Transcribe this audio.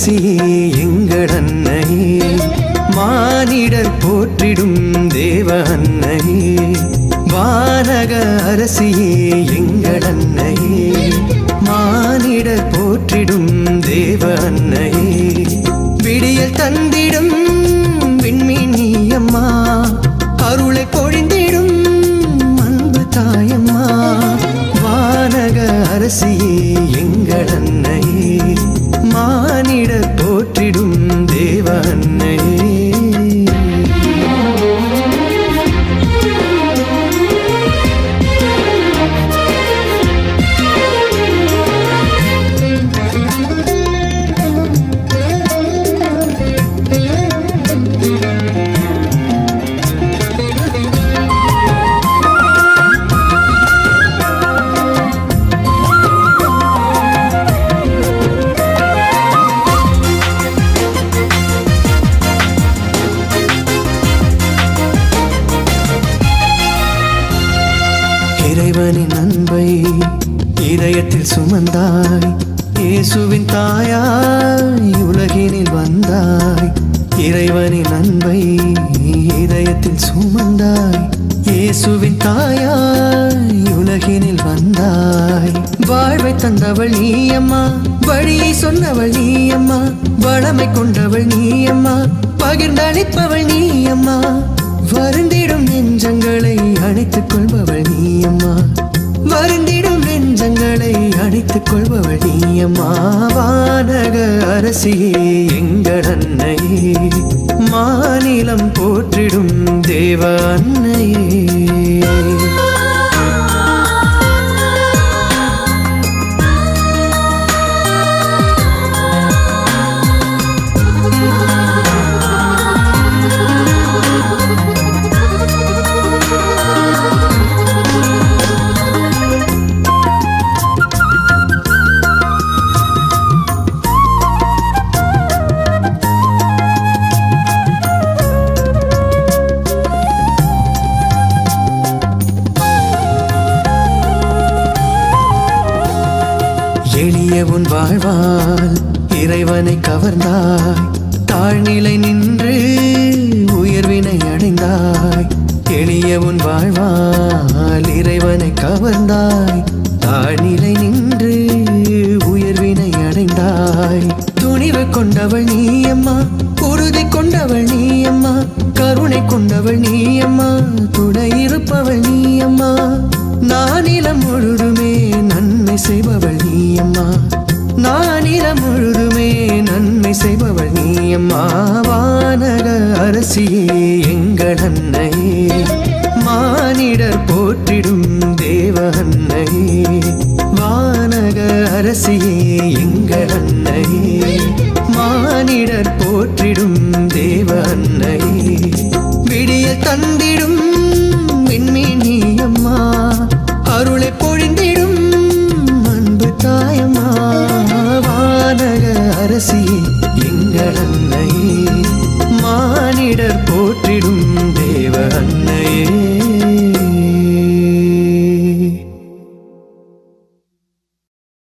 அரசியே எங்கள் அன்னையே, மானிடர் போற்றிடும் தேவ அன்னையே, வானக அரசியே எங்கள் அன்னையே, மானிடர் போற்றிடும் தேவ அன்னையே, விடியல் தந்திடும் விண்மீன் நீயம்மா, அருளை பொழிந்திடும் அன்பு தாயம்மா, வானக அரசியே எங்கள் அன்னையே, மானிடர் போற்றிடும் தேவ அன்னையே. இறைவனின் அன்பை இதயத்தில் சுமந்தாய், இயேசுவின் தாயாய் உலகினில் வந்தாய், இறைவனின் அன்பை இதயத்தில் சுமந்தாய், இயேசுவின் தாயாய் உலகினில் வந்தாய், வாழ்வை தந்தவள் நீயம்மா, வழியை சொன்னவள் நீயம்மா, வளமை கொண்டவள் நீயம்மா, பகிர்ந்தளிப்பவள் நீயம்மா, வருந்திடும் நெஞ்சங்களை அணைத்துக் கொள்பவள் நீயம்மா, வருந்திடும் நெஞ்சங்களை அணைத்துக் கொள்பவள் நீயம்மா, வானக அரசியே எங்கள் அன்னையே, மாநிலம் போற்றிடும் தேவ அன்னையே. எளிய உன் வாழ்வால் இறைவனை கவர்ந்தாய், தாழ்நிலை நின்று உயர்வினை அடைந்தாய், எளிய உன் வாழ்வால் இறைவனை கவர்ந்தாய், தாழ்நிலை நின்று உயர்வினை அடைந்தாய், துணிவு கொண்டவள் நீயம்மா, உறுதி கொண்டவள் நீயம்மா, கருணை கொண்டவள் நீயம்மா, துணை இருப்பவள் நீயம்மா, நானிலம் முழுதுமே நன்மை செய்பவள் நீயம்மா, நானிலம் முழுதுமே நன்மை செய்பவள் நீயம்மா, வானக அரசியே எங்கள் அன்னையே, மானிடர் போற்றிடும் தேவ அன்னையே, வானக அரசியே எங்கள் அன்னையே, மானிடர் போற்றிடும் தேவ அன்னையே, விடியல் தந்திடும் விண்மீன் நீயம்மா, அருளை பொழிந்திடும் அன்பு தாயம்மா, வானக அரசியே எங்கள் அன்னையே, மானிடர் போற்றிடும் தேவ அன்னையே.